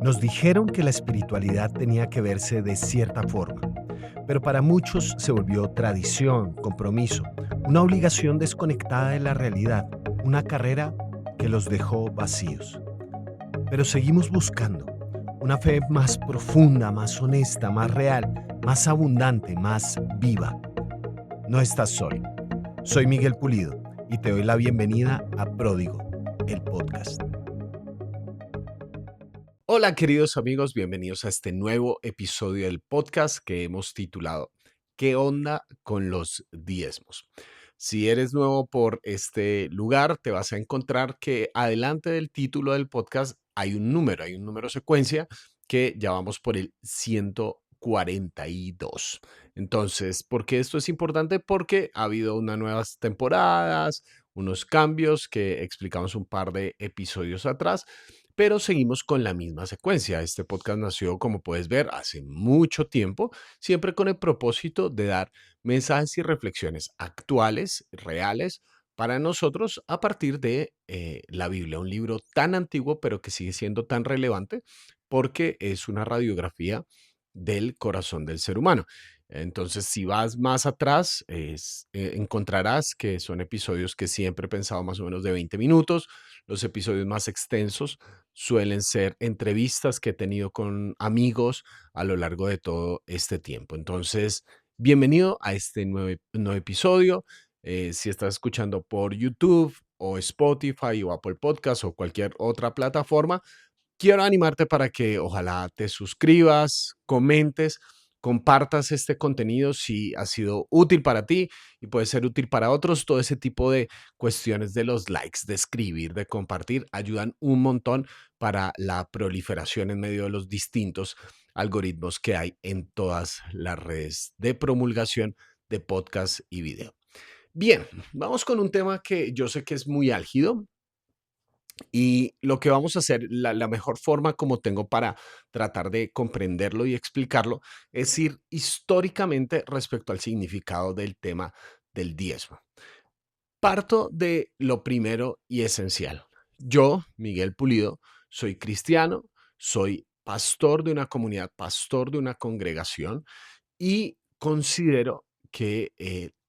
Nos dijeron que la espiritualidad tenía que verse de cierta forma, pero para muchos se volvió tradición, compromiso, una obligación desconectada de la realidad, una carrera que los dejó vacíos. Pero seguimos buscando una fe más profunda, más honesta, más real, más abundante, más viva. No estás solo. Soy Miguel Pulido y te doy la bienvenida a Pródigo, el podcast. Hola queridos amigos, bienvenidos a este nuevo episodio del podcast que hemos titulado ¿Qué onda con los diezmos? Si eres nuevo por este lugar, te vas a encontrar que adelante del título del podcast hay un número secuencia que ya vamos por el 142. Entonces, ¿por qué esto es importante? Porque ha habido unas nuevas temporadas, unos cambios que explicamos un par de episodios atrás, pero seguimos con la misma secuencia. Este podcast nació, como puedes ver, hace mucho tiempo, siempre con el propósito de dar mensajes y reflexiones actuales, reales, para nosotros a partir de la Biblia, un libro tan antiguo, pero que sigue siendo tan relevante porque es una radiografía del corazón del ser humano. Entonces, si vas más atrás, encontrarás que son episodios que siempre he pensado más o menos de 20 minutos. Los episodios más extensos suelen ser entrevistas que he tenido con amigos a lo largo de todo este tiempo. Entonces, bienvenido a este nuevo episodio. Si estás escuchando por YouTube o Spotify o Apple Podcast o cualquier otra plataforma, quiero animarte para que ojalá te suscribas, comentes, compartas este contenido si ha sido útil para ti y puede ser útil para otros. Todo ese tipo de cuestiones de los likes, de escribir, de compartir, ayudan un montón para la proliferación en medio de los distintos algoritmos que hay en todas las redes de promulgación de podcast y video. Bien, vamos con un tema que yo sé que es muy álgido, y lo que vamos a hacer, la mejor forma como tengo para tratar de comprenderlo y explicarlo, es ir históricamente respecto al significado del tema del diezmo. Parto de lo primero y esencial. Yo, Miguel Pulido, soy cristiano, soy pastor de una comunidad, pastor de una congregación y considero que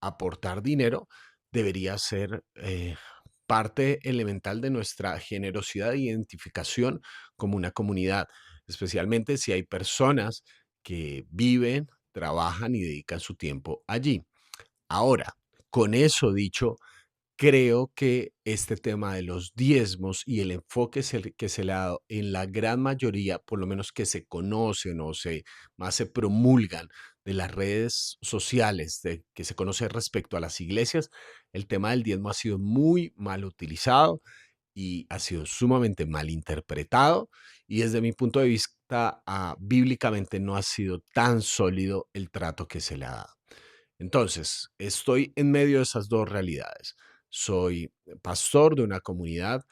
aportar dinero debería ser parte elemental de nuestra generosidad e identificación como una comunidad, especialmente si hay personas que viven, trabajan y dedican su tiempo allí. Ahora, con eso dicho, creo que este tema de los diezmos y el enfoque que se le ha dado en la gran mayoría, por lo menos que se conocen o más se promulgan de las redes sociales, que se conoce respecto a las iglesias, el tema del diezmo ha sido muy mal utilizado y ha sido sumamente mal interpretado y desde mi punto de vista, bíblicamente no ha sido tan sólido el trato que se le ha dado. Entonces, estoy en medio de esas dos realidades. Soy pastor de una comunidad.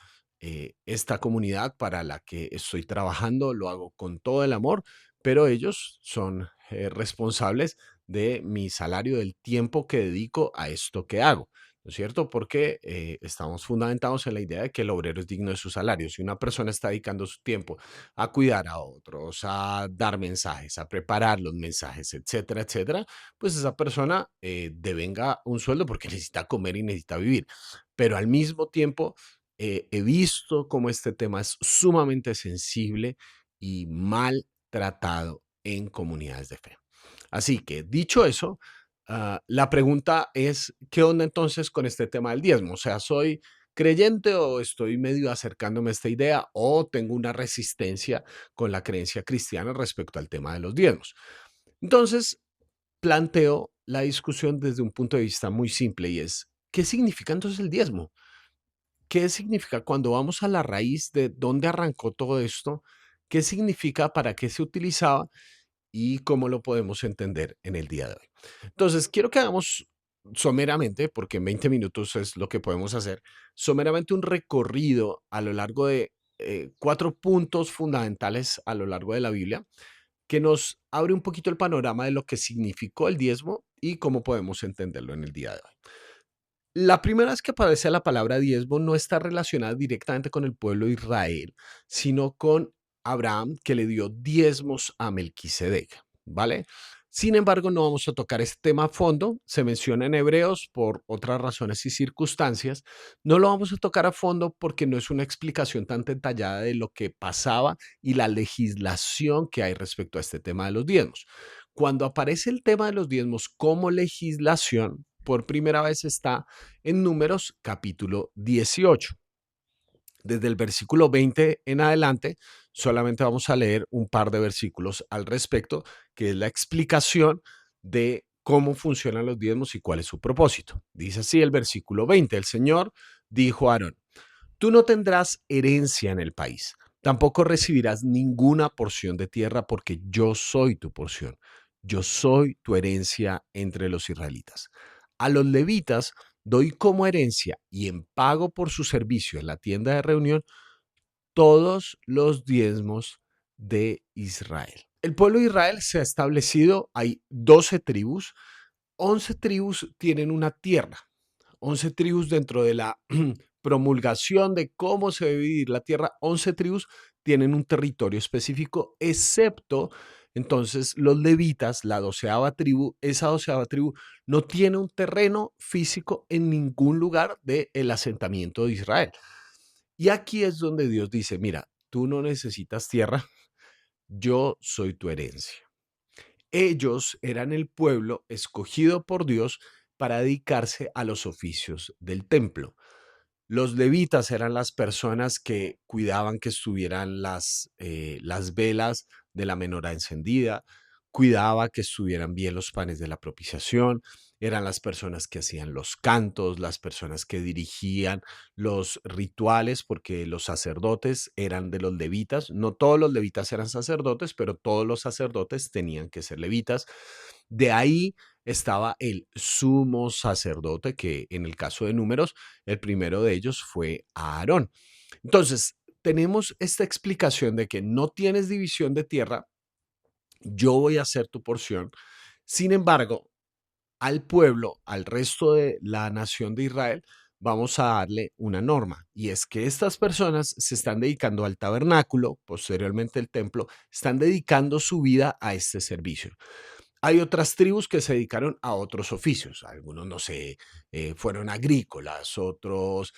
Esta comunidad para la que estoy trabajando lo hago con todo el amor, pero ellos son responsables de mi salario, del tiempo que dedico a esto que hago. ¿No es cierto? Porque estamos fundamentados en la idea de que el obrero es digno de su salario. Si una persona está dedicando su tiempo a cuidar a otros, a dar mensajes, a preparar los mensajes, etcétera, etcétera, pues esa persona devenga un sueldo porque necesita comer y necesita vivir. Pero al mismo tiempo, he visto cómo este tema es sumamente sensible y mal tratado en comunidades de fe. Así que, dicho eso, la pregunta es, ¿qué onda entonces con este tema del diezmo? O sea, ¿soy creyente o estoy medio acercándome a esta idea o tengo una resistencia con la creencia cristiana respecto al tema de los diezmos? Entonces, planteo la discusión desde un punto de vista muy simple y es, ¿qué significa entonces el diezmo? ¿Qué significa cuando vamos a la raíz de dónde arrancó todo esto? ¿Qué significa, para qué se utilizaba y cómo lo podemos entender en el día de hoy? Entonces, quiero que hagamos someramente, porque en 20 minutos es lo que podemos hacer, someramente un recorrido a lo largo de 4 puntos fundamentales a lo largo de la Biblia que nos abre un poquito el panorama de lo que significó el diezmo y cómo podemos entenderlo en el día de hoy. La primera vez que aparece la palabra diezmo no está relacionada directamente con el pueblo de Israel, sino con Abraham, que le dio diezmos a Melquisedec, ¿vale? Sin embargo, no vamos a tocar este tema a fondo, se menciona en Hebreos por otras razones y circunstancias. No lo vamos a tocar a fondo porque no es una explicación tan detallada de lo que pasaba y la legislación que hay respecto a este tema de los diezmos. Cuando aparece el tema de los diezmos como legislación, por primera vez está en Números capítulo 18. Desde el versículo 20 en adelante, solamente vamos a leer un par de versículos al respecto, que es la explicación de cómo funcionan los diezmos y cuál es su propósito. Dice así el versículo 20, el Señor dijo a Aarón: tú no tendrás herencia en el país, tampoco recibirás ninguna porción de tierra porque yo soy tu porción, yo soy tu herencia entre los israelitas. A los levitas doy como herencia y en pago por su servicio en la tienda de reunión todos los diezmos de Israel. El pueblo de Israel se ha establecido, hay 12 tribus, 11 tribus tienen una tierra, 11 tribus dentro de la promulgación de cómo se debe dividir la tierra, 11 tribus tienen un territorio específico, excepto entonces los levitas, la doceava tribu, esa doceava tribu no tiene un terreno físico en ningún lugar del asentamiento de Israel. Y aquí es donde Dios dice, mira, tú no necesitas tierra, yo soy tu herencia. Ellos eran el pueblo escogido por Dios para dedicarse a los oficios del templo. Los levitas eran las personas que cuidaban que estuvieran las velas de la menorá encendida, cuidaba que estuvieran bien los panes de la propiciación, eran las personas que hacían los cantos, las personas que dirigían los rituales, porque los sacerdotes eran de los levitas. No todos los levitas eran sacerdotes, pero todos los sacerdotes tenían que ser levitas. De ahí estaba el sumo sacerdote, que en el caso de Números, el primero de ellos fue Aarón. Entonces, tenemos esta explicación de que no tienes división de tierra, yo voy a hacer tu porción. Sin embargo, al pueblo, al resto de la nación de Israel, vamos a darle una norma, y es que estas personas se están dedicando al tabernáculo, posteriormente el templo, están dedicando su vida a este servicio. Hay otras tribus que se dedicaron a otros oficios. Algunos, no sé, fueron agrícolas, otros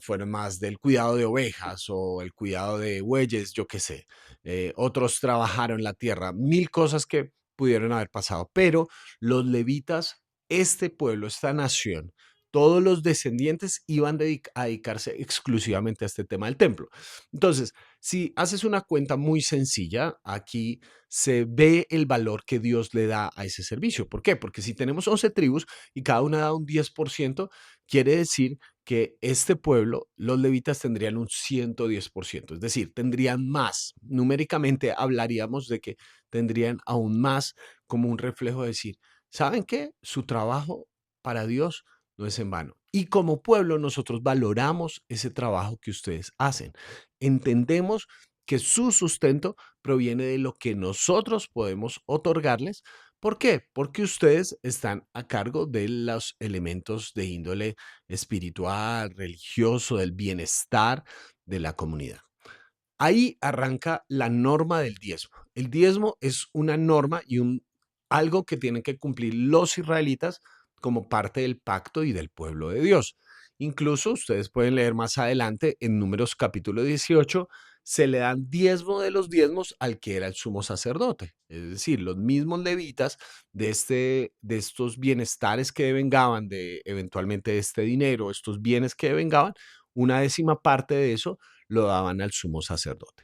fueron más del cuidado de ovejas o el cuidado de bueyes, yo qué sé. Otros trabajaron la tierra, mil cosas que pudieron haber pasado. Pero los levitas, este pueblo, esta nación, todos los descendientes iban a dedicarse exclusivamente a este tema del templo. Entonces, si haces una cuenta muy sencilla, aquí se ve el valor que Dios le da a ese servicio. ¿Por qué? Porque si tenemos 11 tribus y cada una da un 10%, quiere decir que este pueblo, los levitas tendrían un 110%, es decir, tendrían más. Numéricamente hablaríamos de que tendrían aún más, como un reflejo de decir, ¿saben qué? Su trabajo para Dios no es en vano. Y como pueblo nosotros valoramos ese trabajo que ustedes hacen. Entendemos que su sustento proviene de lo que nosotros podemos otorgarles. ¿Por qué? Porque ustedes están a cargo de los elementos de índole espiritual, religioso, del bienestar de la comunidad. Ahí arranca la norma del diezmo. El diezmo es una norma y algo que tienen que cumplir los israelitas como parte del pacto y del pueblo de Dios. Incluso ustedes pueden leer más adelante en Números capítulo 18, se le dan diezmo de los diezmos al que era el sumo sacerdote. Es decir, los mismos levitas de estos bienestares que devengaban, de eventualmente este dinero, estos bienes que devengaban, una décima parte de eso lo daban al sumo sacerdote.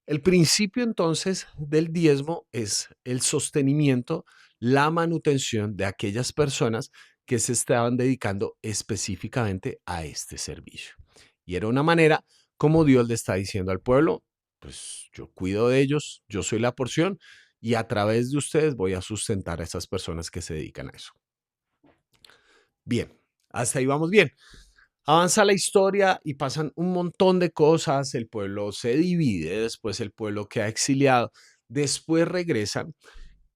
El principio entonces del diezmo es el sostenimiento, la manutención de aquellas personas que se estaban dedicando específicamente a este servicio. Y era una manera como Dios le está diciendo al pueblo, pues yo cuido de ellos, yo soy la porción y a través de ustedes voy a sustentar a esas personas que se dedican a eso. Bien, hasta ahí vamos bien. Avanza la historia y pasan un montón de cosas, el pueblo se divide, después el pueblo queda exiliado, después regresan.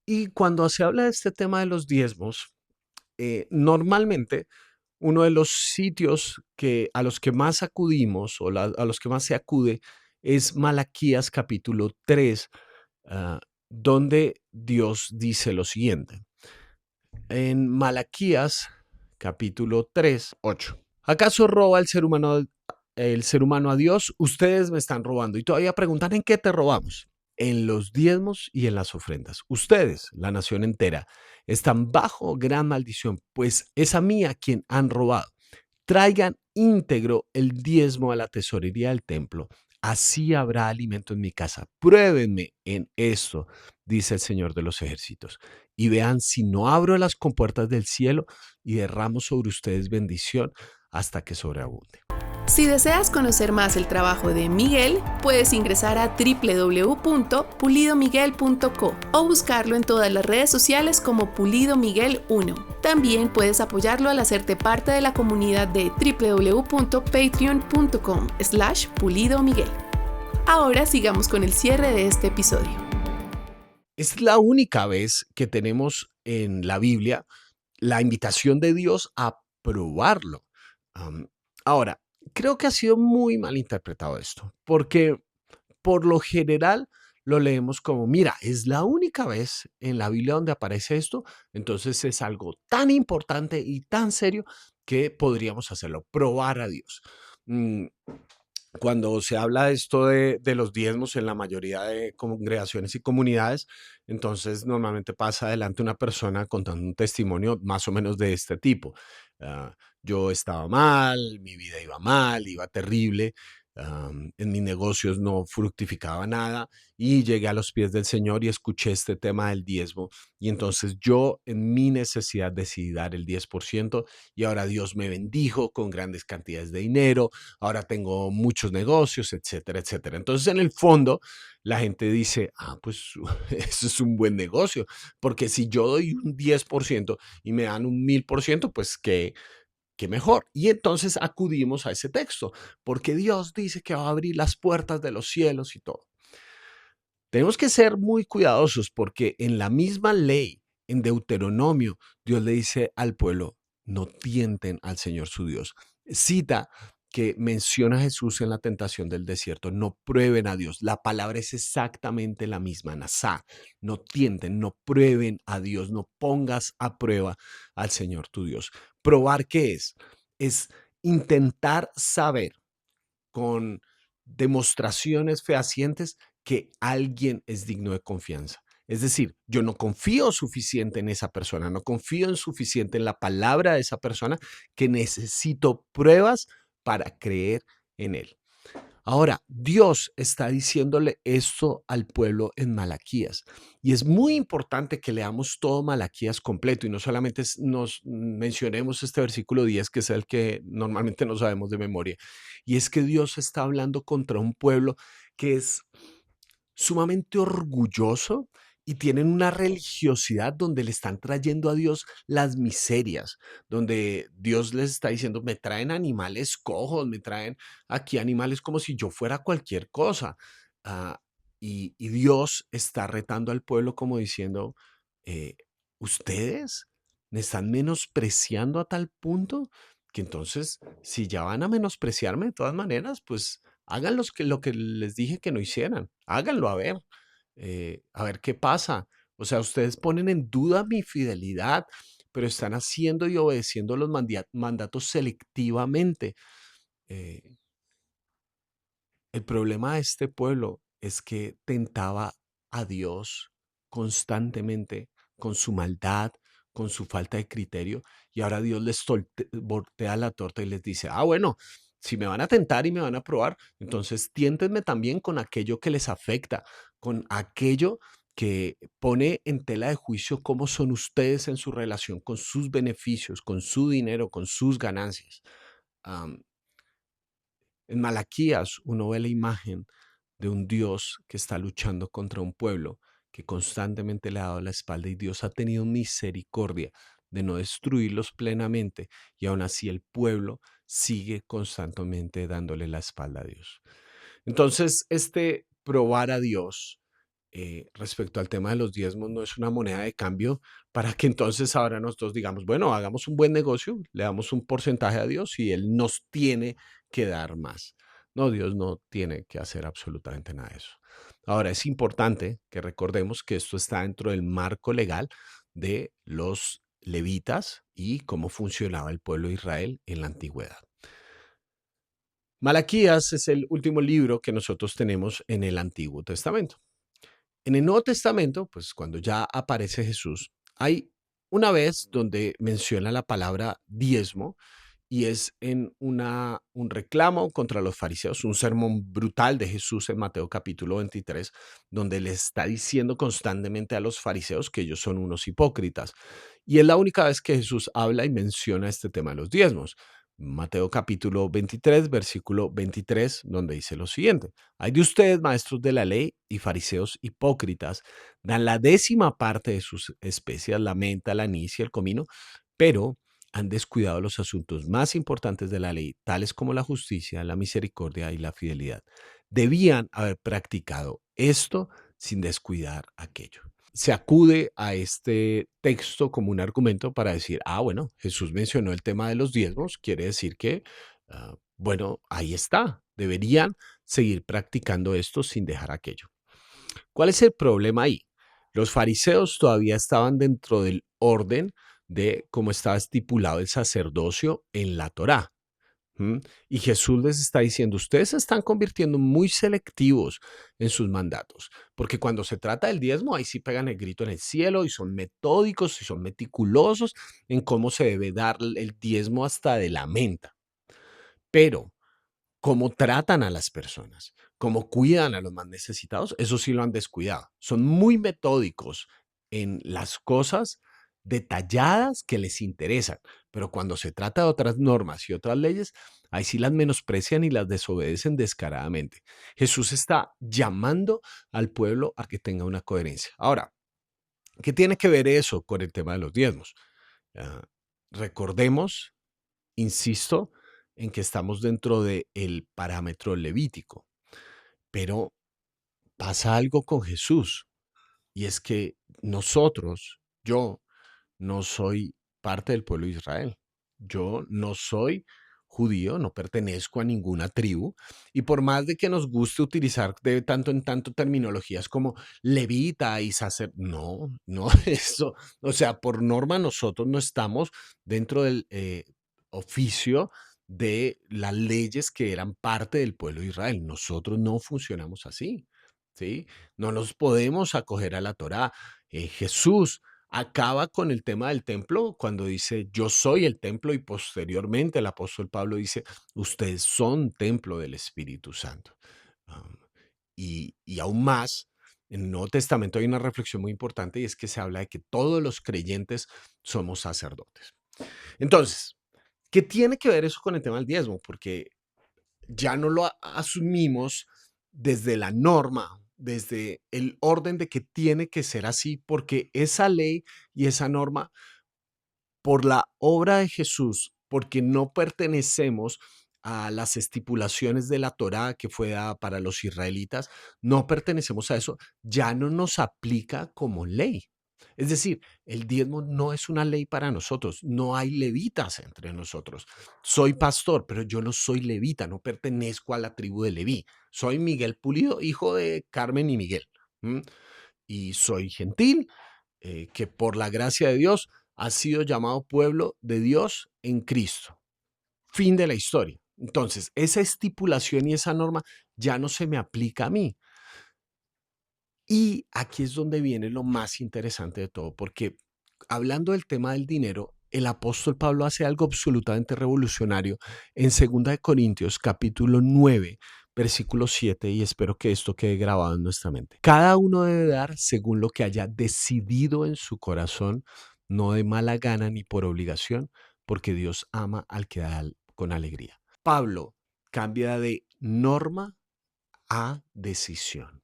Y cuando se habla de este tema de los diezmos, normalmente uno de los sitios a los que más acudimos a los que más se acude es Malaquías capítulo 3, donde Dios dice lo siguiente. En Malaquías capítulo 3, 8. ¿Acaso roba el ser humano a Dios? Ustedes me están robando. Y todavía preguntan, ¿en qué te robamos? En los diezmos y en las ofrendas. Ustedes, la nación entera, están bajo gran maldición, pues es a mí a quien han robado. Traigan íntegro el diezmo a la tesorería del templo. Así habrá alimento en mi casa. Pruébenme en esto, dice el Señor de los ejércitos, y vean si no abro las compuertas del cielo y derramo sobre ustedes bendición hasta que sobreabunde. Si deseas conocer más el trabajo de Miguel, puedes ingresar a www.pulidomiguel.co o buscarlo en todas las redes sociales como Pulido Miguel 1. También puedes apoyarlo al hacerte parte de la comunidad de www.patreon.com/pulidomiguel. Ahora sigamos con el cierre de este episodio. Es la única vez que tenemos en la Biblia la invitación de Dios a probarlo. Ahora, creo que ha sido muy mal interpretado esto, porque por lo general lo leemos como, mira, es la única vez en la Biblia donde aparece esto, entonces es algo tan importante y tan serio que podríamos hacerlo, probar a Dios. Mm, Cuando se habla de esto de los diezmos en la mayoría de congregaciones y comunidades, entonces normalmente pasa adelante una persona contando un testimonio más o menos de este tipo. Yo estaba mal, mi vida iba mal, iba terrible, en mis negocios no fructificaba nada y llegué a los pies del Señor y escuché este tema del diezmo. Y entonces yo en mi necesidad decidí dar el 10% y ahora Dios me bendijo con grandes cantidades de dinero, ahora tengo muchos negocios, etcétera, etcétera. Entonces, en el fondo, la gente dice, pues eso es un buen negocio, porque si yo doy un 10% y me dan un 1000%, pues qué mejor. Y entonces acudimos a ese texto, porque Dios dice que va a abrir las puertas de los cielos y todo. Tenemos que ser muy cuidadosos porque en la misma ley, en Deuteronomio, Dios le dice al pueblo, no tienten al Señor su Dios. Cita que menciona a Jesús en la tentación del desierto, no prueben a Dios. La palabra es exactamente la misma, nasá. No tienten, no prueben a Dios, no pongas a prueba al Señor tu Dios. ¿Probar qué es? Es intentar saber con demostraciones fehacientes que alguien es digno de confianza. Es decir, yo no confío suficiente en esa persona, no confío en suficiente en la palabra de esa persona, que necesito pruebas para creer en él. Ahora, Dios está diciéndole esto al pueblo en Malaquías. Y es muy importante que leamos todo Malaquías completo y no solamente nos mencionemos este versículo 10, que es el que normalmente no sabemos de memoria. Y es que Dios está hablando contra un pueblo que es sumamente orgulloso y tienen una religiosidad donde le están trayendo a Dios las miserias, donde Dios les está diciendo, me traen animales cojos, me traen aquí animales como si yo fuera cualquier cosa. Ah, y Dios está retando al pueblo como diciendo, eh, ustedes me están menospreciando a tal punto que entonces, si ya van a menospreciarme de todas maneras, pues hagan lo que les dije que no hicieran. Háganlo a ver qué pasa. O sea, ustedes ponen en duda mi fidelidad, pero están haciendo y obedeciendo los mandatos selectivamente. Eh, el problema de este pueblo es que tentaba a Dios constantemente con su maldad, con su falta de criterio, y ahora Dios les voltea la torta y les dice, bueno, si me van a tentar y me van a probar, entonces tiéntenme también con aquello que les afecta, con aquello que pone en tela de juicio cómo son ustedes en su relación con sus beneficios, con su dinero, con sus ganancias. En Malaquías uno ve la imagen de un Dios que está luchando contra un pueblo que constantemente le ha dado la espalda y Dios ha tenido misericordia de no destruirlos plenamente y aún así el pueblo sigue constantemente dándole la espalda a Dios. Entonces, este probar a Dios respecto al tema de los diezmos no es una moneda de cambio para que entonces ahora nosotros digamos, bueno, hagamos un buen negocio, le damos un porcentaje a Dios y Él nos tiene que dar más. No, Dios no tiene que hacer absolutamente nada de eso. Ahora, es importante que recordemos que esto está dentro del marco legal de los levitas y cómo funcionaba el pueblo de Israel en la antigüedad. Malaquías es el último libro que nosotros tenemos en el Antiguo Testamento. En el Nuevo Testamento, pues cuando ya aparece Jesús, hay una vez donde menciona la palabra diezmo y es en un reclamo contra los fariseos, un sermón brutal de Jesús en Mateo capítulo 23, donde le está diciendo constantemente a los fariseos que ellos son unos hipócritas. Y es la única vez que Jesús habla y menciona este tema de los diezmos. Mateo capítulo 23, versículo 23, donde dice lo siguiente: hay de ustedes, maestros de la ley y fariseos hipócritas, dan la décima parte de sus especias, la menta, la anís y el comino, pero han descuidado los asuntos más importantes de la ley, tales como la justicia, la misericordia y la fidelidad. Debían haber practicado esto sin descuidar aquello. Se acude a este texto como un argumento para decir, bueno, Jesús mencionó el tema de los diezmos, quiere decir que, bueno, ahí está, deberían seguir practicando esto sin dejar aquello. ¿Cuál es el problema ahí? Los fariseos todavía estaban dentro del orden de cómo estaba estipulado el sacerdocio en la Torá. ¿M? Y Jesús les está diciendo, ustedes se están convirtiendo muy selectivos en sus mandatos, porque cuando se trata del diezmo, ahí sí pegan el grito en el cielo y son metódicos y son meticulosos en cómo se debe dar el diezmo hasta de la menta. Pero cómo tratan a las personas, cómo cuidan a los más necesitados, eso sí lo han descuidado. Son muy metódicos en las cosas detalladas que les interesan, pero cuando se trata de otras normas y otras leyes, ahí sí las menosprecian y las desobedecen descaradamente. Jesús está llamando al pueblo a que tenga una coherencia. Ahora, ¿qué tiene que ver eso con el tema de los diezmos? Ah, recordemos, insisto, en que estamos dentro del parámetro levítico, pero pasa algo con Jesús y es que nosotros, yo no soy parte del pueblo de Israel, yo no soy judío, no pertenezco a ninguna tribu y por más de que nos guste utilizar de tanto en tanto terminologías como levita y sacerdote, no, no, eso, o sea, por norma nosotros no estamos dentro del oficio de las leyes que eran parte del pueblo de Israel. Nosotros no funcionamos así, ¿sí? No nos podemos acoger a la Torá. Jesús acaba con el tema del templo cuando dice, yo soy el templo, y posteriormente el apóstol Pablo dice, ustedes son templo del Espíritu Santo. Um, y aún más, en el Nuevo Testamento hay una reflexión muy importante y es que se habla de que todos los creyentes somos sacerdotes. Entonces, ¿qué tiene que ver eso con el tema del diezmo? Porque ya no lo asumimos desde la norma, desde el orden de que tiene que ser así, porque esa ley y esa norma, por la obra de Jesús, porque no pertenecemos a las estipulaciones de la Torá que fue dada para los israelitas, no pertenecemos a eso, ya no nos aplica como ley. Es decir, el diezmo no es una ley para nosotros, no hay levitas entre nosotros. Soy pastor, pero yo no soy levita, no pertenezco a la tribu de Leví. Soy Miguel Pulido, hijo de Carmen y Miguel. ¿M? Y soy gentil, que por la gracia de Dios ha sido llamado pueblo de Dios en Cristo. Fin de la historia. Entonces, esa estipulación y esa norma ya no se me aplica a mí. Y aquí es donde viene lo más interesante de todo, porque hablando del tema del dinero, el apóstol Pablo hace algo absolutamente revolucionario en 2 Corintios capítulo 9, versículo 7, y espero que esto quede grabado en nuestra mente. Cada uno debe dar según lo que haya decidido en su corazón, no de mala gana ni por obligación, porque Dios ama al que da con alegría. Pablo cambia de norma a decisión.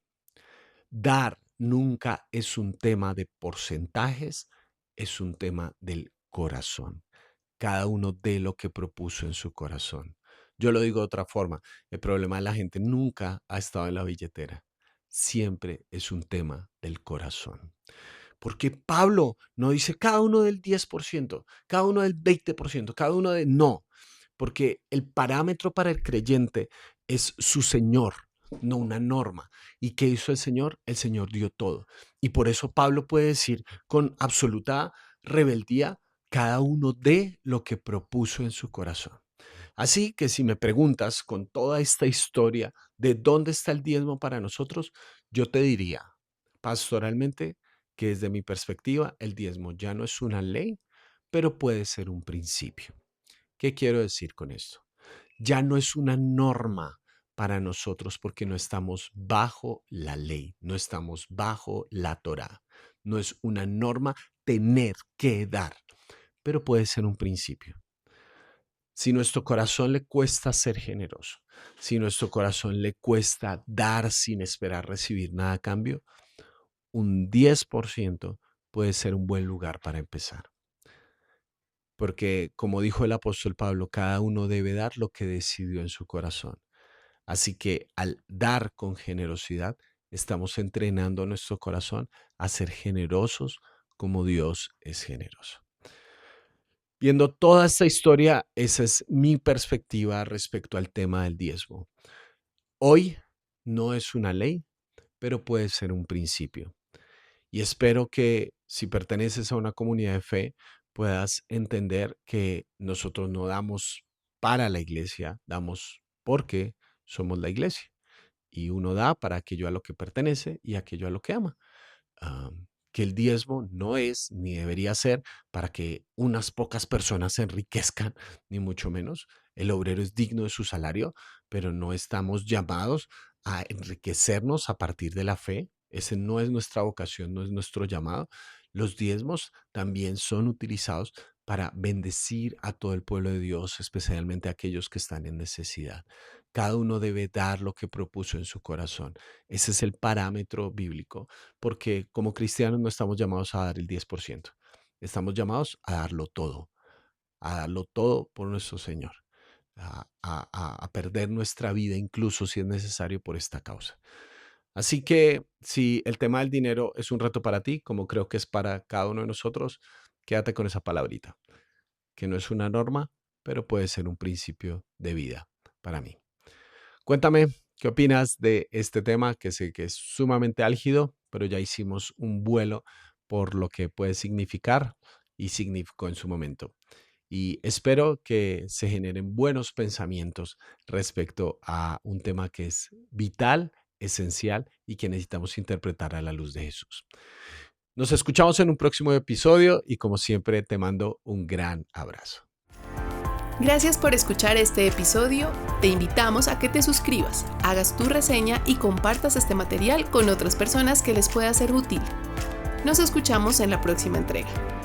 Dar nunca es un tema de porcentajes, es un tema del corazón. Cada uno dé lo que propuso en su corazón. Yo lo digo de otra forma, el problema de la gente nunca ha estado en la billetera. siempre es un tema del corazón. Porque Pablo no dice cada uno del 10%, cada uno del 20%, cada uno de... No, porque el parámetro para el creyente es su Señor, no una norma. ¿Y qué hizo el Señor? El Señor dio todo. Y por eso Pablo puede decir con absoluta rebeldía, cada uno dé lo que propuso en su corazón. Así que si me preguntas con toda esta historia de dónde está el diezmo para nosotros, yo te diría pastoralmente que desde mi perspectiva el diezmo ya no es una ley, pero puede ser un principio. ¿Qué quiero decir con esto? Ya no es una norma para nosotros porque no estamos bajo la ley, no estamos bajo la Torá. No es una norma tener que dar, pero puede ser un principio. Si nuestro corazón le cuesta ser generoso, si nuestro corazón le cuesta dar sin esperar recibir nada a cambio, un 10% puede ser un buen lugar para empezar. Porque, como dijo el apóstol Pablo, cada uno debe dar lo que decidió en su corazón. Así que al dar con generosidad, estamos entrenando a nuestro corazón a ser generosos como Dios es generoso. Viendo toda esta historia, esa es mi perspectiva respecto al tema del diezmo. Hoy no es una ley, pero puede ser un principio. Y espero que si perteneces a una comunidad de fe, puedas entender que nosotros no damos para la iglesia, damos porque somos la iglesia. Y uno da para aquello a lo que pertenece y aquello a lo que ama. Que el diezmo no es ni debería ser para que unas pocas personas se enriquezcan, ni mucho menos. El obrero es digno de su salario, pero no estamos llamados a enriquecernos a partir de la fe. Ese no es nuestra vocación, no es nuestro llamado. Los diezmos también son utilizados para bendecir a todo el pueblo de Dios, especialmente a aquellos que están en necesidad. Cada uno debe dar lo que propuso en su corazón. Ese es el parámetro bíblico, porque como cristianos no estamos llamados a dar el 10%. Estamos llamados a darlo todo por nuestro Señor, a perder nuestra vida incluso si es necesario por esta causa. Así que si el tema del dinero es un reto para ti, como creo que es para cada uno de nosotros, quédate con esa palabrita, que no es una norma, pero puede ser un principio de vida para mí. Cuéntame, ¿qué opinas de este tema? Que sé que es sumamente álgido, pero ya hicimos un vuelo por lo que puede significar y significó en su momento. Y espero que se generen buenos pensamientos respecto a un tema que es vital, esencial y que necesitamos interpretar a la luz de Jesús. Nos escuchamos en un próximo episodio y como siempre te mando un gran abrazo. Gracias por escuchar este episodio. Te invitamos a que te suscribas, hagas tu reseña y compartas este material con otras personas que les pueda ser útil. Nos escuchamos en la próxima entrega.